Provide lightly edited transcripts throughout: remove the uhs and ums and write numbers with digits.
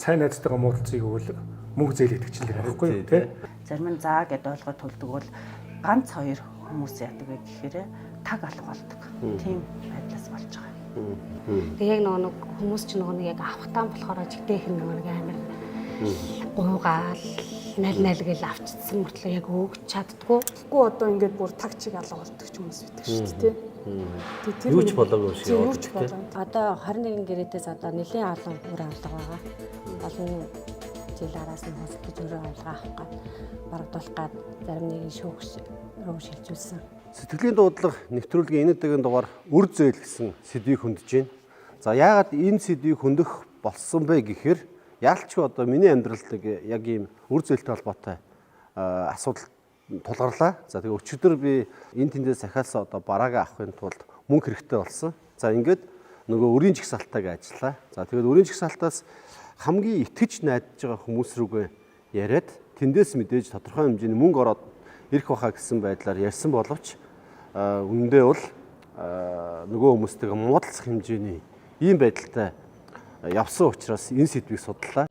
сайн найзтайгаа муудалцгийг өгвөл мөнгө зээлээд гिचэлдэг байхгүй юу тий. Зарим нь заа гэдээ ойлгоод төлдөг бол ганц хоёр хүмүүс яадаг вэ гэхээр таг алга болдог. Тийм байдлаас болж байгаа. Тэгээ яг нэг хүмүүс ч нэг яг авахтаан болохоор жигтэйх нэг амар гуугаал найл гэл авчдсан мөртлөө яг өгч чаддгүй. Тэгэхгүй одоо ингээд бүр таг чиг алга болдог ч хүмүүс байдаг шүү дээ тий. Юу ч болоогүй шиг юу ч болоо. Одоо 21 гэрээдээс одоо нэлийн олон үр алга байгаа. Олон жил араас нь хасдаж өрөө алга авах гад барагдуулах гад зарим нэгэн шүүгч рүү шилжүүлсэн. Сэтгэлийн дуудлага нэвтрүүлгийн энэ дээгэн дугаар үр зээл гэсэн сэдвийг хөндөж байна. За яагаад энэ сэдвийг хөндөх болсон бэ гэхээр яалчгүй одоо миний амьдралд яг ийм үр зээлтэй холбоотой асуудал тулгарлаа. За тэгээ өчигдөр би энэ тэндээс захиалсан одоо бараагаа авахын тулд мөнгө хэрэгтэй болсон. За ингээд нөгөө өрийн жигсаалтайг ажиллаа. За тэгээд өрийн жигсаалтаас хамгийн итгэж найдаж байгаа хүмүүс рүүгээ яриад тэндээс мэдээж тодорхой хэмжээний мөнгө ороод ирэх баха гэсэн байдлаар ярьсан боловч үндэ бол нөгөө хүмүүстэйгээ муудалцах хэмжээний ийм байдалтай явсан учраас энэ сэдвийг судлаа.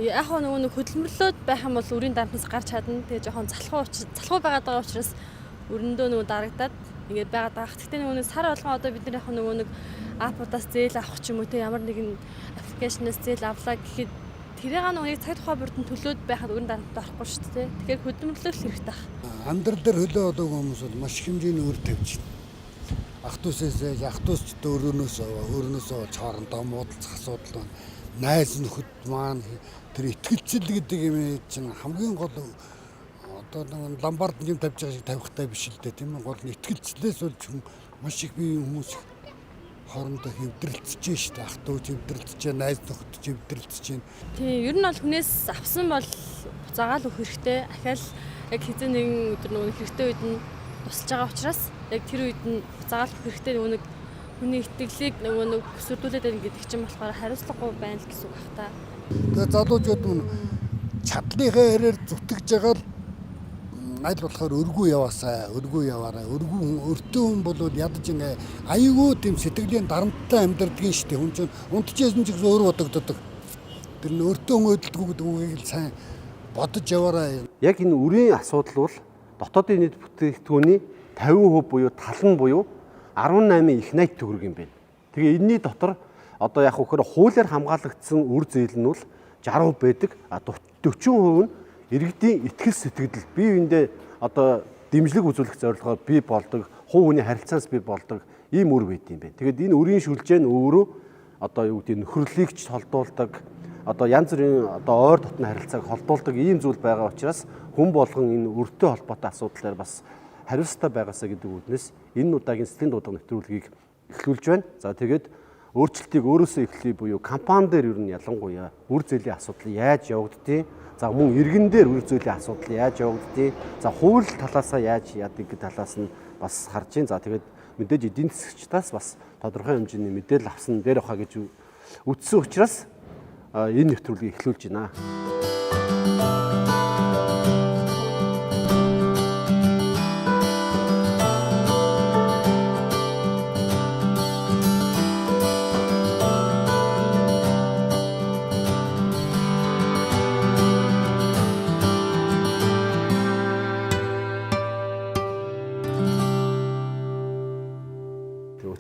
Яг нөгөө хөдөлмөрлөөд байх юм бол үрийн дарамтнаас гарч чадна. Тэгээ жоохон залхуу байгаад байгаа учраас өрөндөө нөгөө дарагдаад ингээд байгаад байгаа. Гэхдээ нөгөө сар болгон одоо бид нар яг нөгөө нэг аппудаас зээл авах ч юм уу те ямар нэгэн аппликейшнээс зээл авлаа гэхэд тэрийг нөгөө цаг тухай бүрдэн төлөөд байхад өрийн дарамттай орохгүй шүү дээ. Тэгэхээр хөдөлмөрлөх хэрэгтэй байна. Амьдрал дээр хөлөө одог хүмүүс бол маш их хэмжээний өр тавьж байна. Ах トゥ усээс ах トゥ ус ч өөрөөсөө хоорондоо муудалцах асуудал байна. Найз нөхөд маань тэр итгэлцэл гэдэг юм чинь хамгийн гол одоо нэг ламбард юм тавьж байгаа шиг тавихтай биш л дээ тийм ээ. Гол нь итгэлцлээс болж маш их бие хүмүүс хоорондоо хэвдрэлцэж штэ ах トゥ хэвдрэлцэж найз нөхөд хэвдрэлцэж байна. Тийм ер нь бол хүнээс авсан бол буцаагаал өгөх хэрэгтэй. Ахаал яг хэзээ нэгэн өдөр нөгөө хэрэгтэй үед нь тусалж байгаа учраас яг тэр үед нь буцаагаал өгөх хэрэгтэй. Нөгөө нэг хүний итгэлийг нөгөө нэг өсвөрдүүлээд байна гэдэг чинь болохоор хариуцлагагүй байна л гэсэн үг бах та. Тэгээ залуучууд нь чадлынхаа хэрээр зүтгэж байгаа л аль болохоор өргүү яваасаа, өргүү яваарай. Өртөө хүн бол ядаж ингээ аюул тийм сэтгэлийн дарамттай амьдрдгийн штеп. Хүн чинь унтчихсэн ч гэсэн өөр бодогддог. Тэр нь өртөө хүн өдөлтгүй гэдэг үгийг л сайн бодож яваарай. Яг энэ үрийн асуудал бол дотоодын нийт бүтээгдэхүүний 50% буюу талан буюу 18 их 80 төгрөг юм байна. Тэгээ энэний дотор одоо яг хөөр хуулиар хамгаалагдсан үр зээл нь бол 60% байдаг. 40% нь иргэдийн итгэл сэтгэл бие биендээ одоо дэмжлэг үзүүлэх зорилгоор бий болдог, хувь хүний харилцаанаас бий болдог ийм үр байд юм байна. Тэгээд энэ үрийн шүлжээ нь өөрөө одоо юу гэдэг нөхрөлийг ч холдуулдаг, одоо янз бүрийн одоо ойр дотны харилцааг холдуулдаг ийм зүйл байгаа учраас хүн болгон энэ өртөө холбоотой асуудлаар бас хариуцлага байгаасаа гэдэг үгнээс энэ удаагийн сэтгэлийн дуудлага нэвтрүүлгийг эхлүүлж байна. За тэгээд өөрчлөлтийг өөрөөсөө эхлэе буюу компани дээр ер нь ялангуяа үр зээлийн асуудал яаж явагддгийг, за мөн иргэн дээр үр зээлийн асуудал яаж явагддгийг, за хууль талаасаа яаж яадаг гэдэг талаас нь бас харж байна. За тэгээд мэдээж эдийн засагчдаас бас тодорхой хэмжээний мэдээлэл авсан дээр баха гэж үтсэн учраас энэ нэвтрүүлгийг эхлүүлж байна.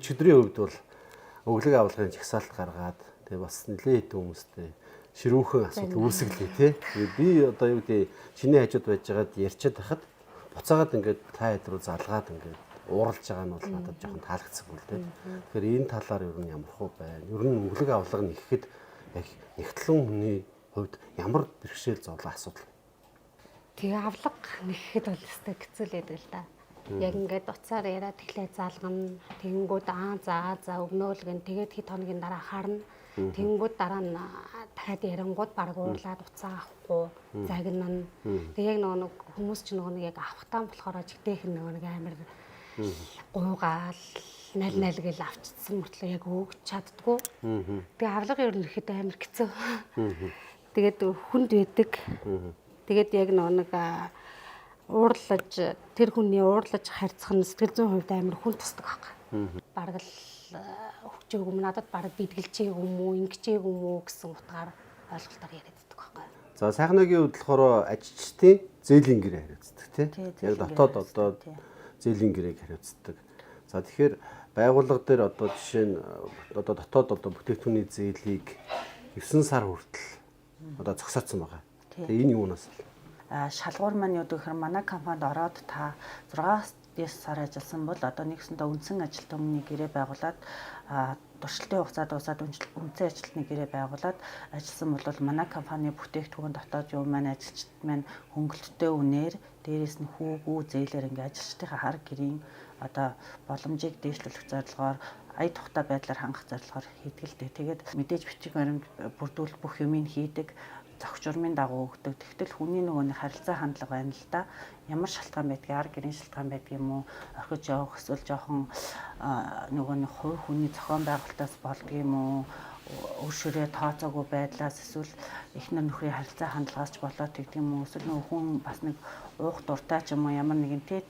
Өчигдрийн хувьд бол өглөг авалгын жагсаалт гаргаад тэгээ бас нэлээд хэдэн хүмүүстэй ширүүхэн асуудал үүсгэлээ тий. Тэгээд би одоо юу гэдэг чиний хажууд байж байгаад ярьчаад байхад буцаагаад ингээд та хэд рүү залгаад ингээд ууралж байгаа нь бол надад жоохон таалагдсан бол тий. Тэгэхээр энэ талаар ер нь ямар хөө байна? Ер нь өглөг авалга нэхэхэд яг нэгтлэн хүний хувьд ямар бэрхшээл зовлон асуудал. Тэгээ авлага нэхэхэд бол өстэй хэцүү л байдаг л да. Яг ингээд уцаар яриад эхлээ залгана. Тэнгүүд за өгнөөлгөн тэгээд хэд хоногийн дараа харна. Тэнгүүд дараа нь дахиад ярангууд баг уурлаад уцаа авахгүй загнана. Тэгээ яг нэг хүмүүс ч нэг яг авахтаан болохоор жигтэйх нэг амар гуугаал найл гэл авчдсан мөртлөө яг өгч чаддгүй. Тэгээ авлага ер нь ихэд амар хэцүү. Тэгээд хүнд байдаг. Тэгээд яг нэг уурлаж тэр хүний уурлаж харьцах нь сэтгэл зүйн хувьд амар хүн тусдаг байхгүй. Бараг л хөгжөөг юм надад бараг бидгэлжээг юм уу, ингэжээг юм уу гэсэн утгаар ойлголтоор яриад байдаг байхгүй. За сайхнагийн хувьд болохоор ажилчдын зээлийн гэрээ хариуцдаг тийм. Яг дотоод одоо зээлийн гэрээг хариуцдаг. За тэгэхээр байгууллага дээр одоо жишээ нь одоо дотоод одоо бүтээгдэхүүний зээлийг 9 сар хүртэл одоо зогсоодсон байгаа. Тэгээ энэ юунаас л шалгуур маань юу гэхээр манай компанид ороод та 6-9 сар ажилласан бол одоо нэгсэндээ үндсэн ажилтны өмнө гэрээ байгуулад туршилтын хугацаа дуусаад үндсэн ажилтны гэрээ байгуулад ажилласан бол манай компани бүтээгдэхүүн дотоод юу маань ажилчид маань хөнгөлөлттэй үнээр дээрээс нь хүүгүү зээлээр ингээ ажилчдынхаа хар гэрийн одоо боломжийг дээшлүүлэх зорилгоор ая тухтай байдлаар хангах зорилгоор хийдэг л дээ. Тэгээд мэдээж бичиг баримт бүрдүүл бүх юмыг хийдэг, зохич урмын дагуу өгдөг. Тэгтэл хүний нөгөө харилцаа хандлага байна л да. Ямар шалтгаан байдгийг, ар гэрийн шалтгаан байдаг юм уу? Орхиж явах эсвэл жоохон нөгөө нэг хувь хүний зохион байгуулалтаас болдго юм уу? Өршөөрөө тооцоогүй байдлаас эсвэл эхнэр нөхрийн харилцаа хандлагаас ч болоод тэгдэг юм уу? Эсвэл нөгөө хүн бас нэг уух дуртай ч юм уу ямар нэгэн тийм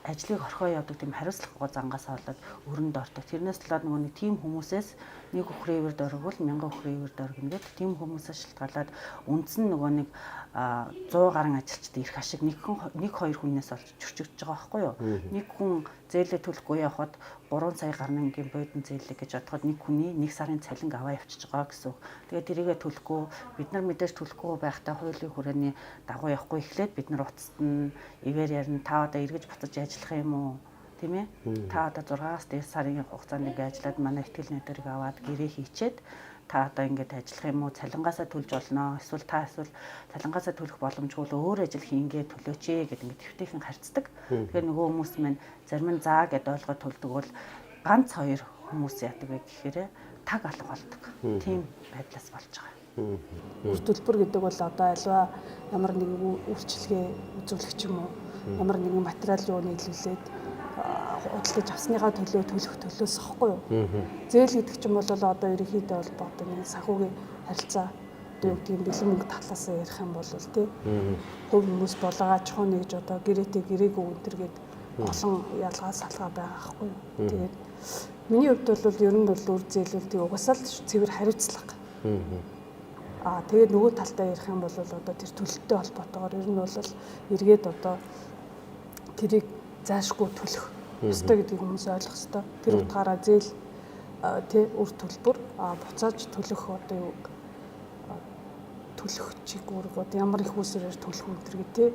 ажлыг орхоо явдаг тийм хариуцлагагүй зангаас болоод өрөнд ордог. Тэрнээс талаад нөгөө нэг тийм хүмүүсээс нэг өхрийн ивэр дөрвөл 1000 өхрийн ивэр дөргөн гэдэг тийм хүмүүсээс шалтгаалаад үндсэн нөгөө нэг 100 гаруй ажилчид ирэх ашиг нэг хоёр хүнээс олж чөрчигдөж байгаа байхгүй юу? Нэг хүн зээлээ төлөхгүй явхад 3 сая гаруй ингийн бодин зээлээ гэж бодоход нэг хүний 1 сарын цалин аваа явчихж байгаа гэсэн. Тэгээд тэрийгэ төлөхгүй бид нар мэдээж төлөхгүй байхдаа хуулийн хүрээний дагуу явахгүй эхлээд бид нар уцтна ивэр ярина та одоо эргэж буцаж ажиллах юм уу? Тийм ээ. Та одоо 6-аас 9 сарын хугацаанд ингээ ажиллаад манай ихтгэл найдварыг аваад гэрээ хийчээд та одоо ингээд ажиллах юм уу? Цалингаасаа төлж болно. Эсвэл цалингаасаа төлөх боломжгүй л өөр ажил хийнгээ төлөөч гэдэг ингээд твтейхэн харьцдаг. Тэгэхээр нөгөө хүмүүс маань зарим нь заа гэдээ ойлгоод төлдөг бол ганц хоёр хүмүүс яадаг вэ гэхээр таг алга болдог. Тийм байдлаас болж байгаа. Үр төлбөр гэдэг бол одоо альва ямар нэгэн үйлчилгээ үзүүлэх ч юм уу, ямар нэгэн материал юу нийлүүлээд худалдаж авсныхаа төлөөс ахгүй юу. Зээл гэдэг ч юм бол одоо ерөнхийдөө бол одоо нэг санхүүгийн харилцаа одоо тийм бэлэн мөнгө талаасаа ярих юм бол тий. Хувь хүмүүс болгооч хоо нэгж одоо гэрээтэй гэрээгүй өнтер гээд олон ялгаа салгаа байгаа ахгүй юу. Тэгээд миний хувьд бол ер нь бол үр зээлүүд угсаал цэвэр хариуцлага. Тэгээд нөгөө талдаа ярих юм бол одоо тэр төлөлттэй холбоотойгоор ер нь бол эргээд одоо тэрийг заашгүй төлөх ёстой гэдгийг хүмүүс ойлгох ёстой. Тэр утгаараа зээл тий үр төлбөр буцааж төлөх одоо юу төлөх чиг үүрэг ямар их үсээр төлөх өнтер гэ тий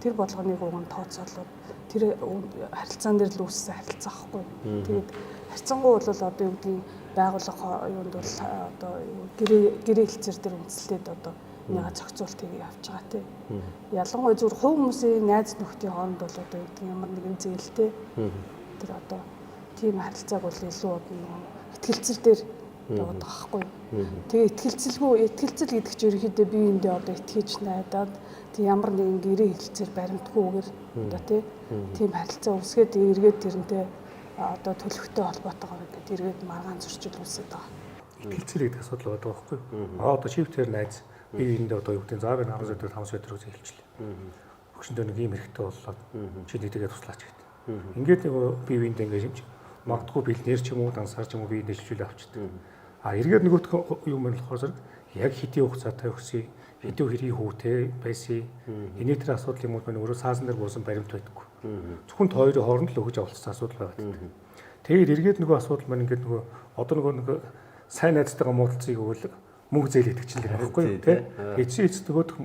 тэр болгоныг уг нь тооцоолоод тэр харилцаан дээр л үүссэн харилцаа ахгүй. Тэгээд харьцангуй бол одоо юу гэдгийг байгууллага юунд бол одоо гэрээ хэлцээр дээр үндэслээд одоо нэг зохицуулт хийгээ явж байгаа тий. Ялангуяа зөвхөн хувь хүмүүсийн найз нөхдийн хооронд бол одоо юу гэдэг ямар нэгэн зээлтэй тэр одоо тийм харилцааг бол илүү ихтгэлцэл дээр яваад байгаа хгүй. Тэгээ ихтгэлцэл гэдэг чинь ерөнхийдөө биеиндээ одоо итгэж найдаад тэг ямар нэгэн гэрээ хэлцээр баримтгүйгээр одоо тийм харилцаа үүсгээд эргээд тэрнтэй одоо төлөвтэй холбоотойгоор ингээд эргээд маргаан зөрчил үүсээд байгаа. Ихтгэлцэл гэдэг асуудал байдаг байхгүй юу? Одоо шивтээр найз биеиндээ одоо юу гэдэг нь заавар 10 сая 5 сая төгрөг хэлчихлээ. Өгшөндөө нэг юм хэрэгтэй боллоо. Чи нэтэгээ туслаач гэдэг. Ингээд биеиндээ ингээд юм чи магадгүй бэлнэр ч юм уу дансаар ч юм уу биеиндээ шилжүүлээ авчдаг. Эргээд нөгөөх юм байна болохоор зэрэг яг хэдийн хугацаатай өгсөй, хэдэн хэрийн хүүтэй байсан. Энэ төр асуудал юм уу өөрөө саасан дээр буусан баримт байдаггүй. Зөвхөн хоёрын хооронд л өгж авалцсан асуудал байдаг. Тэгээд эргээд нөгөө асуудал маань ингээд нөгөө одоо нөгөө сайн найзтайгаа муудалцгийг өгвөл мөнгө зээл идэвчлэг байхгүй юу тий. Эцсийн эцэд нөгөөх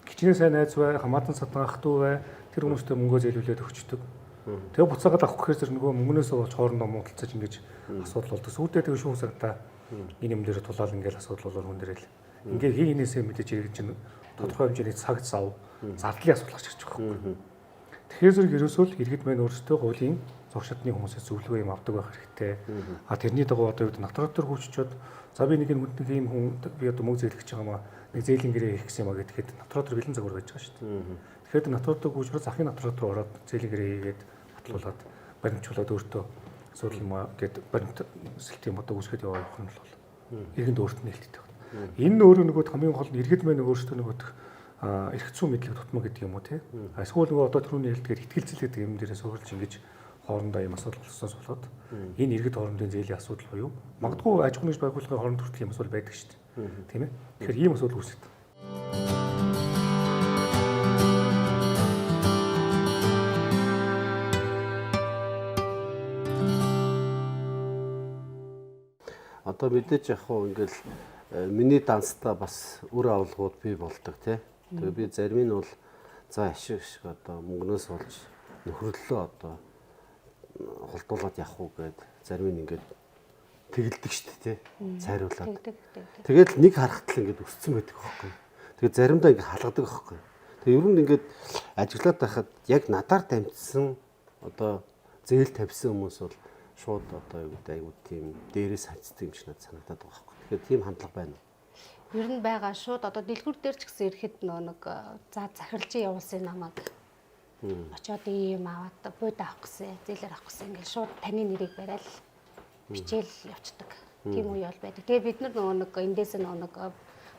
кичнээн сайн найз бай, хамаатан садан ах トゥ бай тэр хүмүүстэй мөнгөө зээлүүлээд өгчдөг. Тэгээ буцаагаад авах гэхээр зэрэг нөгөө мөнгнөөс болж хоорондоо муудалцаж ингэж асуудал болдог. Сүйдээ тэгээ шүүх цагтаа энэ юм дээр тулаал ингээл асуудал болоор хүн дээрэл. Ингээ хийнээсээ мэдээж иргэн чинь тодорхой хэмжээний цаг зав зардлын асуудал гарч ирж байгаа юм. Тэгэхээр зэрэг ерөөсөө л иргэд маань өөрсдөө хуулийн зураг шатны хүмүүсээс зөвлөгөө юм авдаг байх хэрэгтэй. Тэрний дагуу одоо юу нотариат төр хүччихэд за би нэг юм хүн би одоо мөнгө зээлгэж байгаа маа нэг зээлийн гэрээ хийх гэсэн юм а гэхэд нотариат төр бэлэн загвар байж байгаа шүү дээ. Тэгэхээр нотариат төр хүчрээ захын нотариат төр ороод зээлийн гэрээ хийгээд батлуулаад баримтжуулаад өөртөө асуудал юм а гэд баримт сэлтийн одоо үүсгэхэд явах юм бол иргэнд өөрт нь нээлттэй байна. Энэ өөрөө нөгөө хамгийн гол нь иргэд маань өөрсдөө нөгөө эрх зүйн мэдлэг тутмаг гэдэг юм уу те. Эсвэл нөгөө одоо түрүүний хэлдгээр ихтгэлцэл гэдэг юм дээрээ суурилж ингэж хоорондоо юм асуудал болсноос болоод энэ иргэд хоорондын зээлийн асуудал буюу магадгүй аж ахуйн байгууллагын хооронд хүртэл юм асуудал байдаг шүү дээ. Тийм ээ. Тэгэхээр ийм асуудал үүсдэг. Одоо мэдээж яг хуу ингээл миний данстаа бас үр авалгууд бий болдог тий. Тэгээ би зарим нь бол за ашиг одоо мөнгнөөс болж нөхрөллөө одоо холдуулаад явах уу гэд зарим нь ингээд тэгэлдэг шүү дээ тий. Цайруулаад. Тэгээд нэг харахтал ингээд өссөн байдаг байхгүй. Тэгээд заримдаа ингээд халгадаг байхгүй. Тэгээд ер нь ингээд ажиглаад байхад яг надаар дамжсан одоо зээл тавьсан хүмүүс бол шууд одоо юу гэдэг аюу тийм дээрээс хацдаг юм шиг надад санагдаад байгаа байхгүй. Тэгэхээр тийм хандлага байна. Ер нь байгаа шууд одоо дэлгүүр дээр ч гэсэн ирэхэд нэг за захирлжин явуулсан намайг очоод ийм аваад бууд авах гэсэн, зээлэр авах гэсэн ингээд шууд таны нэрийг барайл бичээл явцдаг. Тийм үе бол байдаг. Тэгээ бид нар нэг эндээс нэг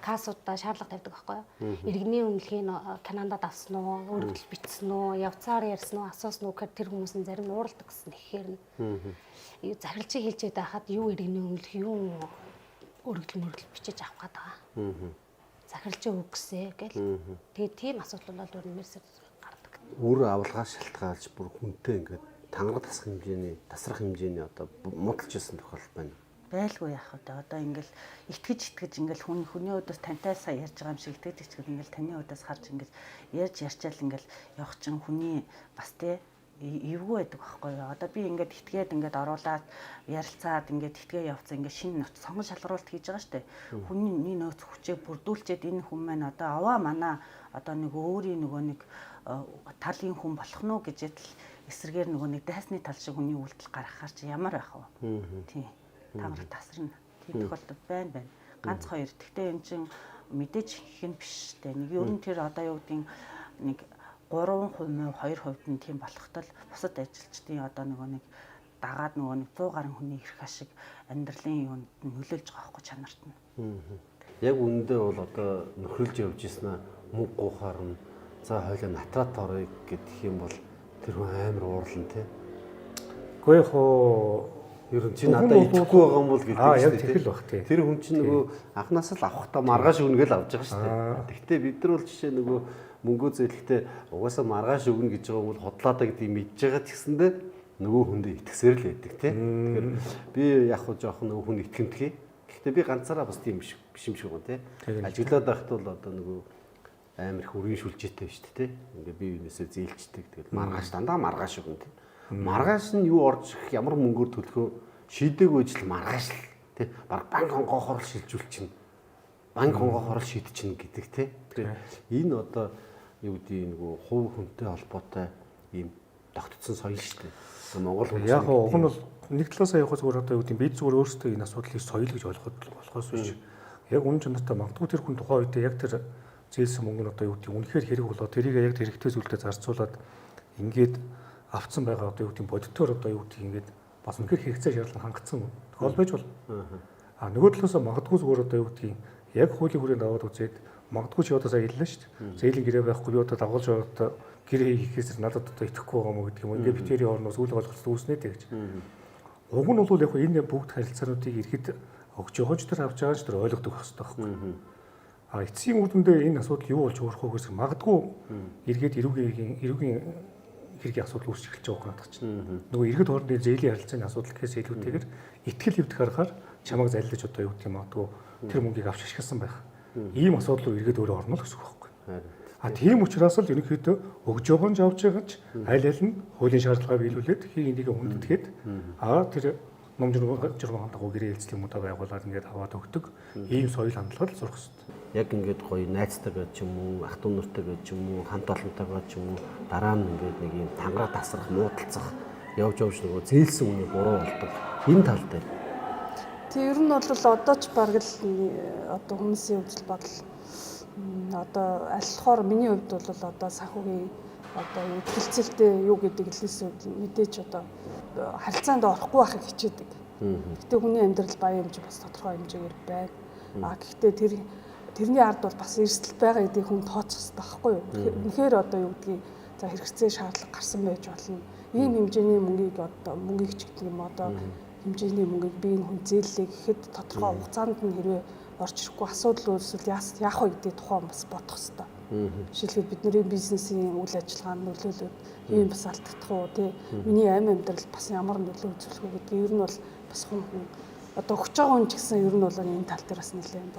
кассуудаа шаардлага тавьдаг байхгүй юу? Иргэний үнэлгийг Канадад авсан уу, өргөдөл бичсэн үү, явцаар ярьсан уу, асуусан уу гэхээр тэр хүмүүс нь зарим нь ууралдаг гэсэн тэгэхээр нь захирлжин хэлж байхад юу иргэний үнэлэх юу өргөдөл бичиж авах гээд байгаа. Захирлжин үгсээ гэл. Тэгээ тийм асуудал бол өрнөмөрсөд гардаг. Үр авалгаа шалтгаалж бүр хүнтэй ингээд тасрах хэмжээний одоо муудалж ирсэн тохиолдол байна. Байлгүй яах вэ? Одоо ингээл итгэж ингээл хүний өдөөс тантай сая ярьж байгаа юм шиг итгэж ингээл таны өдөөс харж ингээл ярьчаал ингээл явах чинь хүний бас те эвгүй байдаг байхгүй юу? Одоо би ингээд итгээд ингээд оруулаад ярилцаад ингээд итгээ явцсан ингээд шинэ нөц сонгон шалгаруулалт хийж байгаа штэ. Хүний нөөц хүчээ бүрдүүлчихэд энэ хүн маань одоо аваа манаа одоо нэг өөрийн нөгөө нэг талын хүн болох нь гэж ядл эсрэгээр нөгөө нэг дайсны тал шиг хүний үйлдэл гаргахаар чи ямар байх вэ? Тийм. Тамар тасарна. Тийм тохиолдол байна. Ганц хоёр. Гэхдээ эн чинь мэдээж их нь биш штэ. Нэг ер нь тэр одоо юу гэдгийг нэг 3%, 2% нь тийм болохтол бусад ажилчдын одоо нэг дагаад нөгөө нэг 100 гаруй хүний эрх ашиг амьдралын юунд нөлөөлж байгаа байхгүй чанарт нь. Яг үүндээ бол одоо нөхрөлж явж ийснэ мөнгө гуухаар нь за хойлоо натрат орё гэдэг юм бол тэр хүн амар уурлан тий. Гэхдээ хоо ер нь чи надад идэхгүй байгаа юм бол гэдэг чинь яг тэгэл баг тий. Тэр хүн чинь нөгөө анханаас л авахтаа маргааш өгнө гэж авч байгаа шүү дээ. Гэхдээ бид нар бол жишээ нөгөө мөнгөө зээлэхдээ угаасаа маргааш өгнө гэж байгаа бол хотлоодаа гэдэг мэдж байгаа ч гэсэндээ нөгөө хүндээ итгэсээр л байдаг тий. Тэгэхээр би яг хуу жоохон нөгөө хүн итгэмтгий. Гэхдээ би ганцаараа бас тийм биш юм шиг байна тий. Ажиглаад байхад бол одоо нөгөө амар их үрийн шүлжээтэй шүү дээ тий. Ингээ би юунесээ зээлчдэг. Тэгэл маргааш дандаа маргааш өгнө тий. Маргааш нь юу орж ирэх ямар мөнгөөр төлөхөө шийдээгүй ажил маргааш л тий. Баг банк онгоохоор шилжүүлчихнэ. Банк онгоохоор шийдчихнэ гэдэг тий. Энэ одоо юу гэдэг нөгөө хувь хүнтэй холбоотой ийм тогтцсон соёл шүү дээ. Монгол хүн яг уг нь бол нэг талаасаа явах зүгээр одоо юу гэдэг бид зүгээр өөрсдөө энэ асуудлыг соёл гэж болохоос биш. Яг үнэн чанартай магадгүй тэр хүн тухайн үедээ яг тэр зээлсэн мөнгө нь одоо юу гэдэг үнэхээр хэрэг болоо тэрийг яг тэр хэрэгтэй зүйлдээ зарцуулаад ингээд авцсан байгаа одоо юу гэдэг бодитоор одоо юу гэдэг ингээд бас үнэхээр хэрэгцээ шаардлага хангацсан тохиол байж бол. Нөгөө талаасаа магадгүй зүгээр одоо юу гэдэг яг хуулийн хүрээнд аваад үзээд магадгүй чи одоо сая хэллээ шүү дээ. Зээлийн гэрээ байхгүй би одоо дагуулж байгаа гэрээ хийхээс надад одоо итгэхгүй байгаа мó гэдэг юм. Ингээд битэрийн орноос үл ойлголт үүснэ дээ гэж. Уг нь бол яг энэ бүгд харилцаануудыг ирэхэд өгч явж тэр авч байгаа ч тэр ойлгодог байх хэрэгтэй байхгүй. Эцсийн үр дүндээ энэ асуудал юу болж өөрөх вэ гэсэн магадгүй эргээд эрүүгийн хэргийн асуудал үүсч эхэлж байгаа надад чинь. Нөгөө иргэд хоорондын зээлийн харилцааны асуудал гэхээс илүүтэйгээр итгэл хөвдөх харахаар чамайг заллиж одоо юу гэдэг юм магадгүй тэр мөнгийг авч ашигласан байх. Ийм асуудал руу эргээд өөрөө орно л гэсэн үг байхгүй. Тийм учраас л ерөнхийдөө өгж явж байгаа ч аль аль нь хуулийн шаардлагаа биелүүлээд энийг хүндэтгээд тэр ном журмын дагуу гэрээ хэлцлийн муудаа байгуулад ингээд аваад өгдөг. Ийм соёл хандлага л сурах хэрэгтэй. Яг ингээд гоё найзтайгаа ч юм уу, ах トゥ нартайгаа ч юм уу, хамт олонтойгоо ч юм уу дараа нь ингээд нэг юм тангараа тасрах, муудалцах явж нөгөө зээлсэн үний буруу болдог. Энэ тал дээр. Тэг ер нь бол одоо ч бараг л одоо хүмүүсийн үзэл бодол одоо альхоор миний хувьд бол одоо санхүүгийн одоо ихэлцэлтэй юу гэдэг хэлээсээ мэдээж одоо харилцаанд орохгүй байхыг хичээдэг. Гэтэ хүний амьдрал баян хэмжээ бас тодорхой хэмжээгээр байна. Гэхдээ тэр тэрний ард бол бас эрсдэл байгаа гэдгийг хүн тооцох хэрэгтэй байхгүй юу? Үнэхээр одоо юу гэдгийг за хэрэгцээ шаардлага гарсан байж болно. Ийм хэмжээний мөнгийг ч гэдэг юм одоо хэмжээний мөнгийг биеийн хүн зээллээ гэхэд тодорхой хугацаанд нь хэрвээ орж ирэхгүй асуудал үүсвэл яах вэ гэдэг тухайн бас бодох хэрэгтэй. Жишээлбэл бидний бизнесийн үйл ажиллагаанд нөлөөлөд ийм бас алдагдах уу тий миний амь амьдрал бас ямар нөлөө үзүүлэх үү гэдгийг ер нь бол бас хүн одоо өгч байгаа хүн ч гэсэн ер нь бол энэ тал дээр бас нэлээд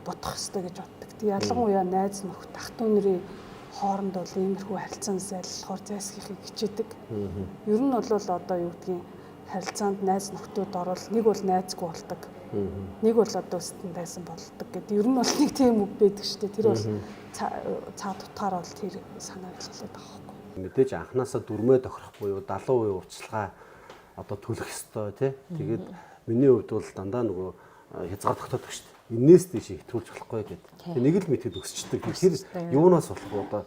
бодох хэрэгтэй гэж боддог. Тэг ялангуяа найз нөхөд ах トゥ нарын хооронд бол иймэрхүү харилцаан зайлшгүй зайлсхийхийг хичээдэг. Ер нь бол одоо юу гэдгийг харилцаанд найз нөхдүүд орвол нэг бол найзгүй болдог. Нэг бол одоо өстөн байсан болдог гэдэг. Ер нь бол нэг тийм үг байдаг шүү дээ. Тэр бол цаад утгаар бол тэр санааг хэлээд байгаа байхгүй. Мэдээж анханасаа дүрмээ тохирох буюу 70% урьдчилгаа одоо төлөх ёстой тий. Тэгээд миний хувьд бол дандаа нөгөө хязгаар тогтоодог шүү дээ. Энээс дэше хэтрүүлж болохгүй гэдэг. Нэг л мэдэд өсчдөг. Тэр юунаас болох вэ? Одоо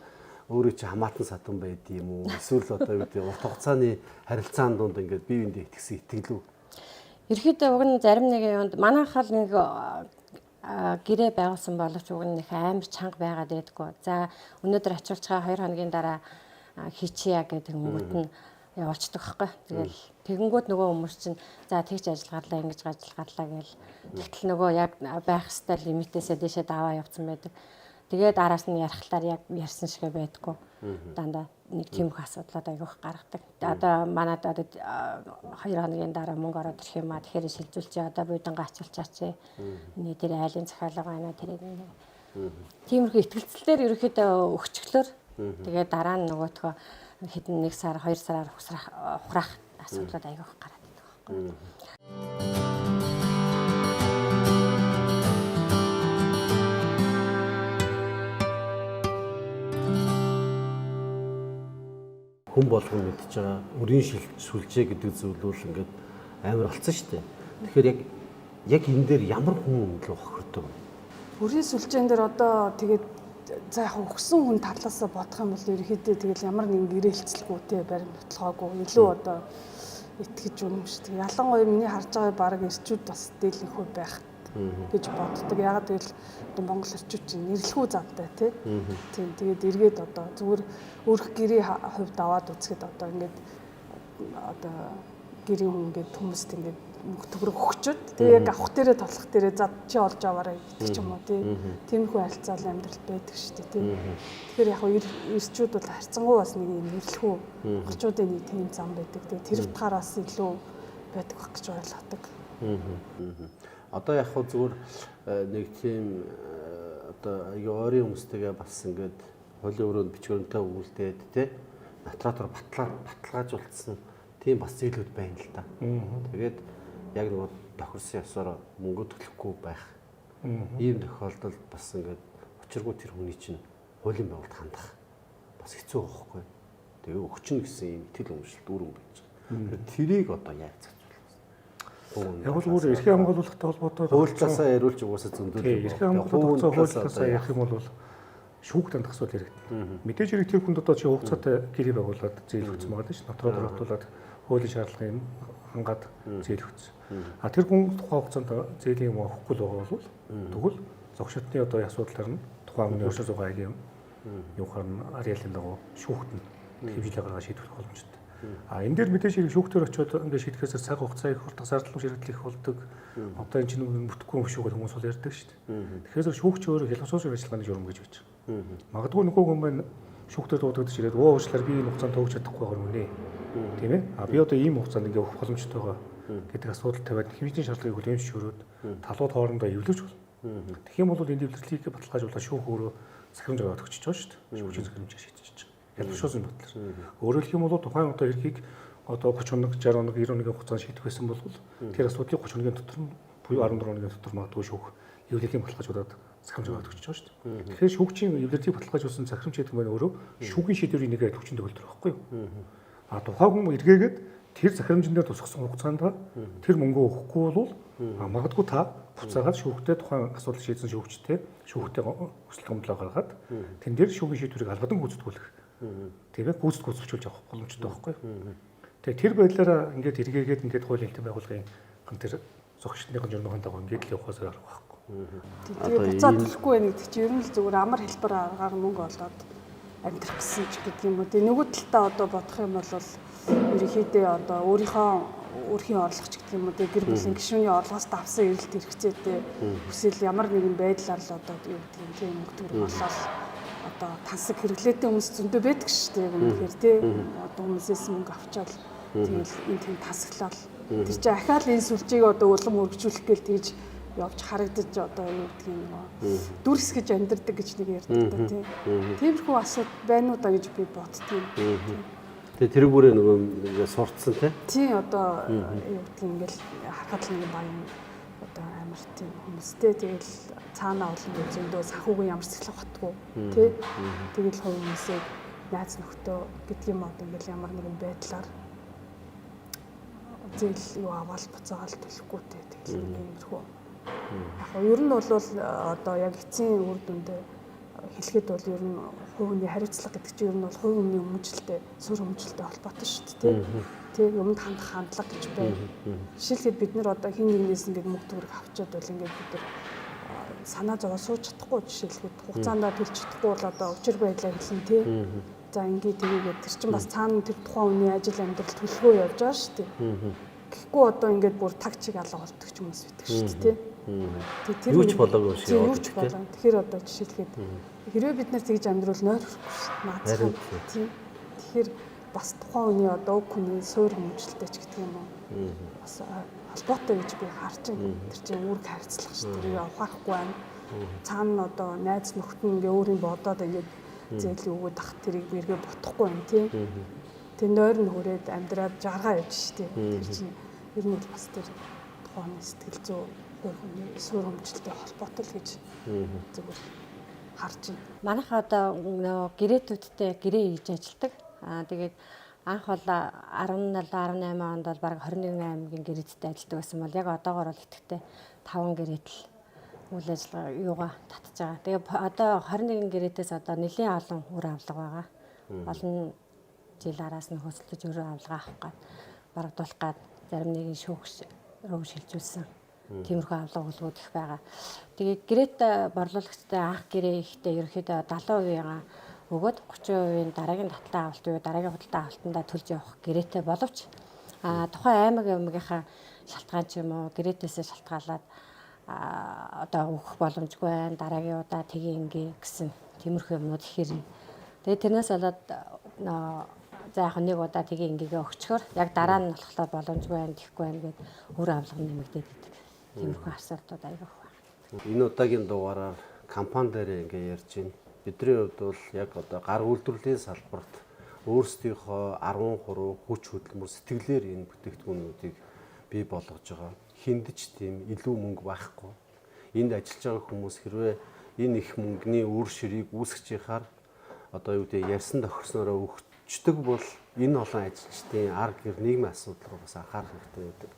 өөрөө чи хамаатан садан байд юм уу? Эсвэл одоо юу гэдэг урт хугацааны харилцаан донд ингээд бие биендээ итгэсэн итгэлүү. Ерөнхийдөө уг нь зарим нэг юунд манайхал нэг гэрээ байгуулсан боловч уг нь их амар чанга байгаад байдгүй. За өнөөдөр ачуулж байгаа 2 хоногийн дараа хийчихье гэдэг мөнгөд нь явуулцдаг байхгүй. Тэгэл тэгэнгүүт нөгөө хүмүүс чинь за тэгж ажиллагаалаа ингэж ажиллагаалаа гээл. Тэгтэл нөгөө яг байх ёстой лимитээсээ дэшээ даваа явцсан байдаг. Тэгээд араас нь ярихлаар яг ярьсан шигэ байдгүй. Дандаа нэг тийм их асуудлууд айгүйх гаргадаг. Одоо манад одоо 2 хоногийн дараа мөнгө ороод ирэх юм а тэгэхээр шилжүүлчихээ одоо буйдангаа ачуулчаач. Миний тэр айлын захиалга байна тэрийг нэг. Тиймэрхүү ихтгэлцлээр ерөөхдөө өгчглөөр тэгээд дараа нь нөгөөтгөө хэдэн 1 сар 2 сараар ухрах асуудлууд айгүйх гараад байдаг байхгүй. Хүн болгон мэдж байгаа өрийн сүлжээ гэдэг зүйл бол ингээд амар болцсон шүү дээ. Тэгэхээр яг энэ дээр ямар хүн илүү хохирдог вэ? Өрийн сүлжээн дээр одоо тэгээд за яг өгсөн хүн талаасаа бодох юм бол ерөөхдөө тэгэл ямар нэгэн гэрээлцэлгүй те барим бодлогоогүй илүү одоо итгэж үнэмшдэг. Ялангуяа миний харж байгаа баг эрчүүд бас дийлэнхүү байх гэж боддог. Ягаад гэвэл одоо Монгол эрчүүд чинь нэрлэхүү зантай тий. Тийм тэгээд эргээд одоо зүгээр өөрх гэрийн хувьд аваад үзэхэд одоо ингээд одоо гэрийн хүн ингээд хүмүүст ингээд төгрөг өгчөд тэгээ яг авах дээрээ толох дээрээ за чи олж аваарай гэдэг ч юм уу тий. Тиймэрхүү харилцаал амьдрал байдаг шүү дээ тий. Тэгэхээр яг эрчүүд бол харьцангуй бас нэг нэрлэхүү орчуудын нэг тийм зам байдаг. Тэгээ тэр утгаараас илүү байдаг гэж ойлгодог. Одоо яг хөө зүгээр нэг тийм одоо ойрын хүмүүстэйгээ бас ингээд хуулийн өрөөнд бичвэрнтэй үүлдээд тий натратор баталгаажуулсан тийм бас зээлүүд байна л да. Тэгээд яг нөгөө тохирсон ёсоор мөнгө төлөхгүй байх. Ийм тохиолдолд бас ингээд учиргүй тэр хүний чинь хуулийн байгууллагад хандах бас хэцүү байхгүй. Тэгээ өгчнө гэсэн ийм итгэл үнэмшилт үүрэн байж байгаа. Тэрийг одоо яаж Яг л өөр эрхээ хамгаалуулалттай холбоотой хуульцаасаа яриулж угаасаа зөндөл. Эрхээ хамгаалалттай хуульцаасаа ярих юм бол шүүх тандах асуудал яригдана. Мэдээж хэрэг тэр хүнд одоо чи хугацаатай гэрээ байгуулад зээл өгсөн байгаа тийм ш. Дотроо оруулаад хуулийн шаардлагыг хангаад зээл өгсөн. А тэр хүн тухайн хугацаанд зээлийн юм авахгүй л байгаа бол тэгвэл зогшотны одоо асуудлаар нь тухайн хүний өршөө зугаа аягийн юухаар нь ариалын дагуу шүүхт нь хэмжлэг гаргаж шийдвэрлэх боломжтой. А энэ дээр мэдээж хэрэг шүүхтэр очиод ингээд шийдэхээс цаг хугацаа их болдог, зардал шийдэл их болдог. Одоо энэ чинь бүтэхгүй хөшөөгөл хүмүүс бол ярьдаг шүү дээ. Тэгэхээр шүүгч өөрөө хялгасуусан ажиллагааны журам гэж байж байгаа. Магадгүй нөгөө хүн маань шүүхтэр дуудагдаж ирээд өө уучлаар би энэ хугацаанд төгж чадахгүй байгаа юм нэ. Тийм ээ. А би одоо ийм хугацаанд ингээд өгөх боломжтой байгаа гэдэг асуудал тавиад хэмжээний шаардлагыг хүлээмж шөрөөд талууд хоорондоо эвлэж болно. Тэгэх юм бол энэ эвлэлийг баталгаажуулаад шүүх өөрөө захирамж аваад өгч байгаа шүү дээ. Шүүгчийн захирамжаар шийдэж байгаа. Ялгшуусан бодлоо. Өөрөөр хэлэх юм бол тухайн одоо эрхийг одоо 30 хоног, 60 хоног, 90 хоногийн хугацаанд шийдэх байсан бол тэр асуудлыг 30 хоногийн дотор нь буюу 14 хоногийн дотор магадгүй шүүх эвлэлийн баталгаажуулаад захирамж аваад өгч байгаа шүү дээ. Тэгэхээр шүүгчийн эвлэлийг баталгаажуулсан захирамж гэдэг нь өөрөө шүүхийн шийдвэрийн нэг төвчөнд төгөлдөр байхгүй юу? А тухайн хүн эргээгээд тэр захирамжин дээр тусгасан хугацаанд тэр мөнгөө өгөхгүй бол магадгүй та буцаагаад шүүхтэй тухайн асуудал шийдсэн шүүгчтэй шүүхтэй хүсэлт гомдлоо гаргаад тэн дээр шүүхийн шийдвэрийг алгадан гүйцэтгүүлэх тэгээд гүйцэтгүүлж авах боломжтой байхгүй юу? Тэгээд тэр байдлаараа ингээд эргээгээд ингээд хуулийн хэлтэн байгууллагын тэр зогсчны журмын дагуу ингээд л явахаас арга байхгүй. Тэгээ буцаад төлөхгүй байх гэдэг чинь ер нь л зүгээр амар хэлбэр аргаар мөнгө олоод амьдрах гэсэн ч гэдэг юм уу. Тэгээ нөгөө талдаа одоо бодох юм бол ерөнхийдөө одоо өөрийнхөө орлогч гэдэг юм уу. Тэгээ гэр бүлийн гишүүний орлогоос давсан эрэлт хэрэгцээтэй хүсэл ямар нэгэн байдлаар л одоо юу гэдэг юм тийм мөнгө төгрөг олоод одоо тансаг хэрэглээтэй хүмүүс зөндөө байдаг шүү дээ. Үнэхээр тий одоо хүмүүсээс мөнгө авчаал тэгэл энэ тийм тасаглал тэр чинь ахаал энэ сүлжээг одоо улам өргөжүүлэх гээл тэгж явж харагдаж одоо юу гэдэг юм дүрс гэж амьдэрдэг гэж нэг ярьдаг та тий. Тиймэрхүү асуудал байна уу да гэж би боддtiin. Тэгээ тэр бүрээ нөгөө сурцсан тий. Тий одоо юу гэдэг юм ингээл харахад л нэг баян одоо амар тийм хүмүүстэй тэгэл цаанаа олон зөндөө санхүүгийн ямар сэтгэл готгүй тий. Тэгэл хувь хүмүүсээ найз нөхдөө гэдэг юм одоо ингээл ямар нэгэн байдлаар зээл юу аваад буцаагаал төлөхгүй тий. Тэгэл иймэрхүү. Яг ер нь бол одоо яг эцсийн үр дүндээ хэлэхэд бол ер нь хувь хүний хариуцлага гэдэг чинь ер нь бол хувь хүний өмчлөлтэй, суурь өмчлөлтэй холбоотой шүү дээ. Тэг юмд хандах хандлага гэж байна. Жишээлбэл бид нар одоо хин нэгнээс ингээд мөнгө төгрөг авчиад бол ингээд бид нар санаа зовоо сууж чадахгүй жишээлбэл хугацаанд төлж чадахгүй бол одоо учир байдлаа хэлэн тий. За ингээд тэгээд тэр чинь бас цаана тэр тухайн хүний ажил амьдрал төлөвлөгөө явж байгаа шүү дээ. Гэхгүй одоо ингээд бүр тагчиг алга болдог ч хүмүүс байдаг шүү дээ тий. Тэр юу ч болоогүй шиг юу ч болоо. Тэгэхээр одоо жишээлгээд хэрвээ бид нар тэгж амьдрал нойр наацхан тий. Тэгэхээр бас тухайн хүний одоо уг хүний суурь хэмжэлтэй ч гэдэг юм уу. Бас холбоотой гэж би харж байна. Тэр чинь үүрэг харьцлах шүү дээ. Тэгээ ухаахгүй байна. Цаана одоо найз нөхдөд ингээ өөрийн бодоод ингээд зээлийн өгөөд ах тэрийг бэргээ ботохгүй байна тий. Тэгээ нойр нь хүрээд амьдраад жаргаа явж шүү дээ. Тэр чинь ер нь бас тэр тухайн сэтгэл зүй хүний суурь хэмжэлтэй холбоотой л гэж зөвхөн харж байна. Манайха одоо гэрээдүүдтэй гэрээ хийж ажилладаг. Тэгээд анх бол 17 18 онд бол баг 21 аймгийн гэрээдтэй ажилладаг байсан бол яг одоогоор бол итгэвтэй 5 гэрээд л үйл ажиллагаа юугаа татж байгаа. Тэгээ одоо 21 гэрээдээс одоо нэлийн олон үр авлага байгаа. Олон жил араас нь хөсөлдөж үр авлага авах гад барагдуулах гад зарим нэгэн шүүгч рүү шилжүүлсэн. Тиймэрхүү авлага үлгүүд их байгаа. Тэгээд гэрээт борлуулагчтай анх гэрээ ихтэй ерөөхдөө 70%-ийн өгөөд 30%-ийн дараагийн татлан авалт буюу дараагийн худалдан авалтандаа төлж явах гэрээтэй боловч тухайн аймагийнхаа шалтгаан ч юм уу гэрээтэйсээ шалтгаалаад одоо өгөх боломжгүй байна. Дараагийн удаа тгий ингээ гэсэн тиймэрхүү юмнууд ихээр. Тэгээд тэрнээс болоод за яг нэг удаа тгий ингээгээ өгчхөр яг дараа нь болохоор боломжгүй байна гэхгүй байна гэд өөр авлага нэмэгдээд идэг. Тиймэрхүү асуудлууд аяг их байна. Энэ удаагийн дугаараар компани дээр ингээ ярьж байна. Бидний хувьд бол яг одоо гар үйлдвэрлэлийн салбарт өөрсдийнхөө 13 хүч хөдөлмөр сэтгэлээр энэ бүтээгдэхүүнүүдийг бий болгож байгаа. Хиндэж тийм илүү мөнгө байхгүй. Энд ажиллаж байгаа хүмүүс хэрвээ энэ их мөнгөний үр ширийг үүсгэж яхаар одоо юу гэдэг ярьсан тохирсноороо өгчдөг бол энэ олон ажилчдын ар гэр нийгмийн асуудал руу бас анхаарах хэрэгтэй байдаг.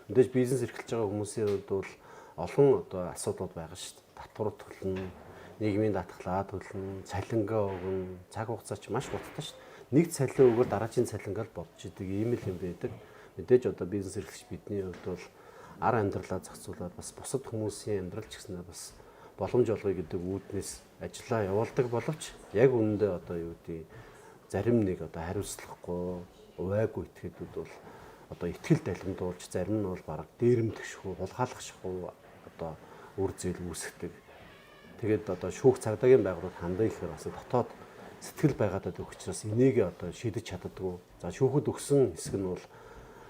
Мэдээж бизнес эрхэлж байгаа хүмүүсийн хувьд бол олон одоо асуудлууд байгаа шүү дээ. Татвар төлнө, нийгмийн даатгалаа төлнө, цалингаа өгнө, цаг хугацаа ч маш хурдтай шүү дээ. Нэг цалин өгөөр дараагийн цалингаар бодож идэг ийм л юм байдаг. Мэдээж одоо бизнес эрхлэгч бидний хувьд бол ар амьдралаа зохицуулаад бас бусад хүмүүсийн амьдрал ч гэснээр бас боломж олгоё гэдэг үүднээс ажиллаа явуулдаг боловч яг үүндээ одоо юу гэдэг зарим нэг одоо хариуцлахгүй, увайгүй этгээдүүд бол одоо итгэл далимдуулж зарим нь бол бараг дээрэмдэгшгүй, хулгайлгашгүй одоо үр зээл үүсгдэг. Тэгээд одоо шүүх цагдаагийн байгууллагууд хандаа ихээр бас дотоод сэтгэл байгаадад өгчраас энийг одоо шийдэж чаддаггүй. За шүүхэд өгсөн хэсэг нь бол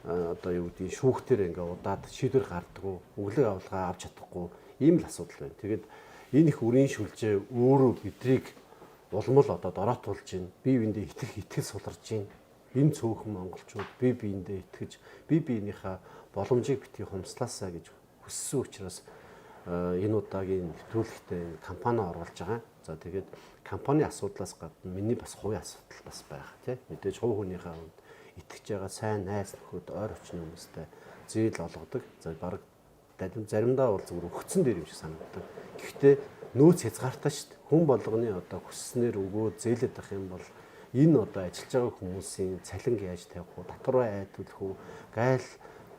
одоо юу гэдэг шүүхтэр ингээ удаад шийдвэр гардаггүй, өглөг авалгаа авч чадахгүй ийм л асуудал байна. Тэгээд энэ их үрийн шүлжээ өөрөө бидрийг улмал одоо дороотуулж байна. Бие биендээ итгэл суларж байна. Энэ цөөхөн монголчууд бие биендээ итгэж, бие биенийхээ боломжийг битгий хумслаасаа гэж хүссэн учраас энэ удаагийн нэвтрүүлэгтээ компани оруулж байгаа. За тэгээд компани асуудлаас гадна миний бас хувийн асуудал бас байгаа тийм. Мэдээж хувь хүнийхээ хувьд итгэж байгаа сайн найз нөхөд ойр орчны хүмүүстэй зээл олгодог. За баг заримдаа бол зүгээр өгцөн дээр юм шиг санагддаг. Гэхдээ нөөц хязгаартай шүү дээ. Хүн болгоны одоо хүсснээр өгөө зээлээд байх юм бол энэ одоо ажиллаж байгаа хүмүүсийн цалинг яаж тавих вэ? Татвараа яаж төлөх вэ? Гайл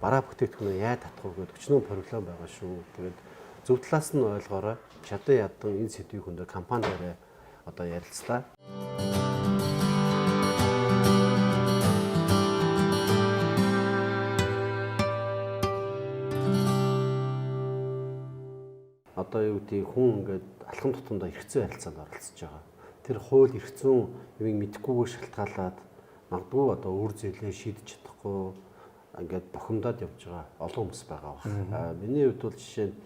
бараа бүтээгдэхүүнээ яаж татах вэ гэдэг өчнөө проблем байгаа шүү. Тэгээд зөв талаас нь ойлгоорой. Чадан ядан энэ сэдвийг хүндээ компани дээр одоо ярилцлаа. Одоо юу гэдэг хүн ингээд алхам тутамдаа эргэцэн харилцаанд оролцож байгаа. Тэр хууль эргэцэн юуг мэдхгүйгээр шалтгаалаад магадгүй одоо үр зээлээ шийдэж чадахгүй ингээд бохимдоод явж байгаа олон хүмүүс байгаа баг. Миний хувьд бол жишээ нь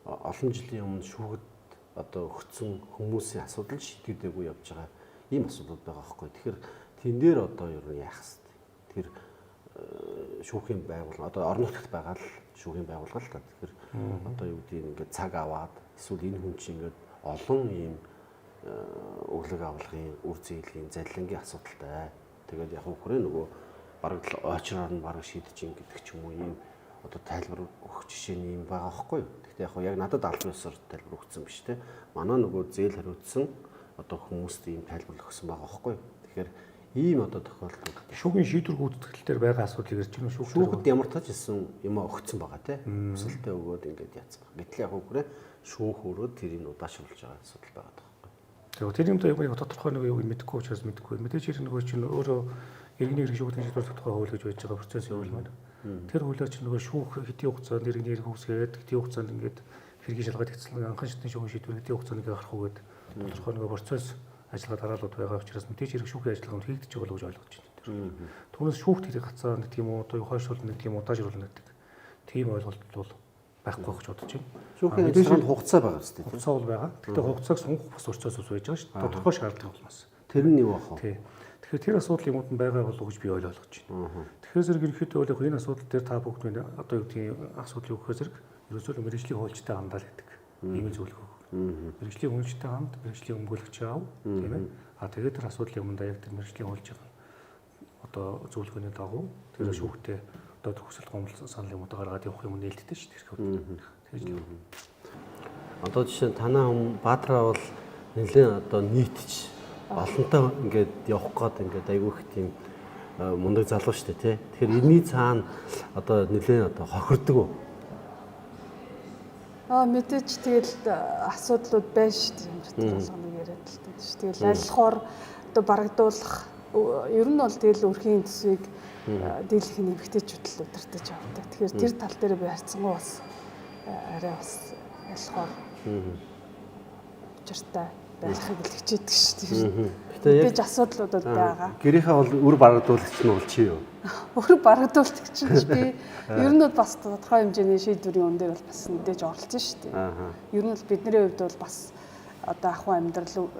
олон жилийн өмнө шүүхэд одоо өгсөн хүмүүсийн асуудал шийдэгдээгүй явж байгаа ийм асуудал байгаа байхгүй. Тэгэхээр тэн дээр одоо юу яах вэ? Тэр шүүхийн байгууллага одоо орон нутагт байгаа л шүүхийн байгууллага л та. Тэгэхээр одоо юу гэдэг ингээд цаг аваад эсвэл энэ хүн чинь ингээд олон ийм өглөг авалгын үр зээлийн залилангийн асуудалтай. Тэгээд яг үхрээ нөгөө бараг л очроор нь бараг шийдэж ин гэдэг ч юм уу ийм одоо тайлбар өгөх жишээ нь юм байгаа байхгүй юу. Гэхдээ яг надад албан ёсоор тайлбар өгсөн биш те. Манай нөгөө зээл хариуцсан одоо хүмүүст ийм тайлбар өгсөн байгаа байхгүй юу. Тэгэхээр ийм одоо тохиолдол шүүхийн шийдвэр гүйцэтгэл дээр байгаа асуудлыг ярьж байна шүү. Шүүхэд ямар тач хэлсэн юм өгсөн байгаа те. Өсөлтөө өгөөд ингээд яцсан. Гэтэл яг үгээрээ шүүх өрөөд тэрийг удаашруулж байгаа асуудал байгаа байхгүй. Тэгээ тэр юм доо яг тодорхой нэг юуг мэдэхгүй учраас мэдэхгүй. Мэдээж хэрэг нөгөө чинь өөрөө иргэний хэрэг шүүхтэн шийдвэр тодорхой хууль гэж байж байгаа процесс явуулмаар. Тэр хуулиар чинь нөгөө шүүх хэдийн хугацаанд иргэний хэрэг үүсгээд хэдийн хугацаанд ингээд хэргийн шалгаад хэвцэлэн анхан шатны шүүхийн шийдвэр хэдийн хугацаанд гарах үгээд тодорхой нөгөө процесс ажиллагаа дараалууд байгаа учраас мэдээж хэрэг шүүхийн ажиллагаа хийгдэж байгаа гэж ойлгож байна. Түүнээс шүүхт хэрэг гацаа нэг тийм үү одоо хойшлуулна нэг тийм удаажруулна гэдэг тийм ойлголт бол байхгүй гэж бодож байна. Шүүхийн ажиллагаанд хугацаа байгаа үстэй. Хугацаа бол байгаа. Гэхдээ хугацааг сонгох бас процесс ус байж байгаа шүү дээ. Тодорхой шаардлага болмоос. Тэр нь юу ах вэ? Тий. Тэгэхээр тэр асуудал юмуд нь байгаа болов уу гэж би ойлгож байна. Тэгэхээр зэрэг ерөнхийдөө бол яг энэ асуудал дээр та бүгд минь одоо юу гэдгийг асуудлыг өгөхөө зэрэг ерөөсөө мэрэгжлийн хуульчтай хандаад байдаг. Ийм зөвлөгөө өгөх. Мэрэгжлийн хуульчтай ханд, мэрэгжлийн өмгөөлөгч аав, тийм ээ. Тэгээд тэр асуудлын юмдаа яг тэр мэрэгжлийн хуульчийн одоо зөвлөгөөний дагуу тэр шүүхтэй одоо төгсөл гомдол санал юмудаа гаргаад явах юм нээлттэй шүү дээ. Тэгж л. Одоо жишээ нь танаа Баатраа бол нэлээд одоо нийтж олонтой ингээд явах гээд ингээд айгүй их тийм мундаг залуу шүү дээ тий. Тэгэхээр энэний цаана одоо нэлээд одоо хохирдог уу? Мэдээж тэгэл асуудлууд байна шүү дээ. Ямар болгоныг яриад л дээ шүү. Тэгэл айлхоор одоо барагдуулах ер нь бол тэгэл өрхийн төсвийг дийлэх нэмэгтэйчүүд л удирдах явдаг. Тэгэхээр тэр тал дээр би харьцангуй бас арай бас айлхоор учиртай байхыг л хичээдэг шүү дээ. Тэгэж асуудлуудад байгаа. Гэрийнхээ бол үр барагдуулагч нь бол чи юу? Өөр барагдуулдаг чинь би ер нь бас тодорхой хэмжээний шийдвэрийн үн дээр бол бас мэдээж оролцсон шүү дээ. Ер нь бол бидний хувьд бол бас одоо ахуй амьдрал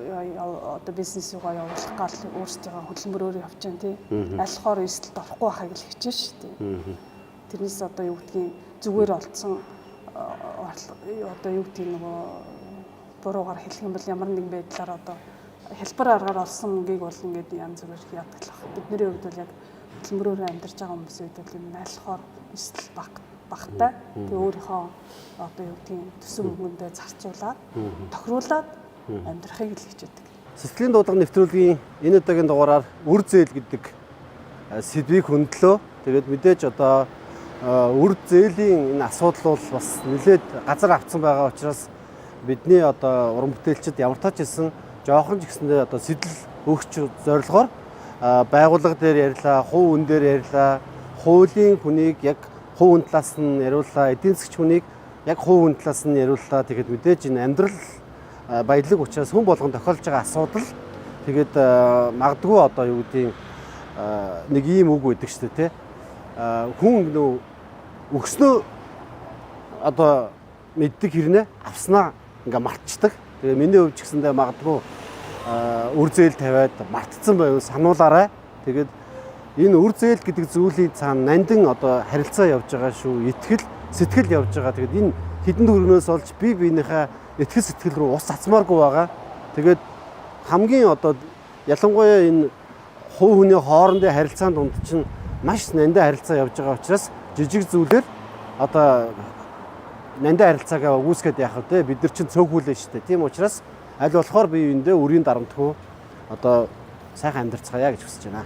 одоо бизнес юугаа явуулах гал өөрсдийнхөө хөдөлмөрөөр явж байгаа тийм. Айлхоор эрсдэлд орохгүй байхыг л хичээж шүү дээ. Тэрнээс одоо юу гэдгийг зүгээр олцсон одоо юу гэдгийг нөгөө буруугаар хэлэх юм бол ямар нэгэн байдлаар одоо хэлбэр аргаар олсон мөнгийг бол ингээд янз бүрээр яадаг л байна. Бидний хувьд бол яг хөдөлмөрөөр амьдарч байгаа хүмүүсийн хувьд бол юм айлхоор эрсдэл багтай. Тэгээ өөрийнхөө одоо юу гэдгийг төсөв мөнгөндөө зарцуулаад тохируулаад амьдрахыг л хичээдэг. Сэтгэлийн дуудлага нэвтрүүлгийн энэ удаагийн дугаараар үр зээл гэдэг сэдвийг хөндлөө. Тэгээд мэдээж одоо үр зээлийн энэ асуудал бол бас нэлээд газар авцсан байгаа учраас бидний одоо уран бүтээлчид ямар тач хэлсэн жоохон ч гэсэндээ одоо сэтэл өгч зорилгоор байгууллага дээр ярьлаа, хувь хүн дээр ярьлаа, хуулийн хүнийг яг хувь хүн талаас нь яриуллаа, эдийн засгч хүнийг яг хувь хүн талаас нь яриуллаа. Тэгээд мэдээж энэ амьдрал баялаг учраас хүн болгон тохиолж байгаа асуудал тэгээд магадгүй одоо юу гэдгийг нэг ийм үг байдаг шүү дээ, тэ. Хүн нөө өгснөө одоо мэддэг хэрнээ авснаа ингээ мартчихдаг. Тэгээ миний хувьд ч гэсэндээ магадгүй үр зээл тавиад мартцсан байвал сануулаарай. Тэгээд энэ үр зээл гэдэг зүйлийн цаана нандин одоо харилцаа явж байгаа шүү. Итгэл, сэтгэл явж байгаа. Тэгээд энэ хідэн төрнөөс олж бие биенийхээ итгэл сэтгэл рүү ус цацмааргүй байгаа. Тэгээд хамгийн одоо ялангуяа энэ хувь хүний хоорондын харилцаанд дунд чинь маш нандин харилцаа явж байгаа учраас жижиг зүйлээр одоо нандин харилцаагаа үүсгээд яах вэ? Бид нар чинь цөөхүүлэн шүү дээ. Тийм учраас аль болохоор бие биендээ үрийн дарамтгүй одоо сайхан амьдарцгаая гэж хүсэж байна.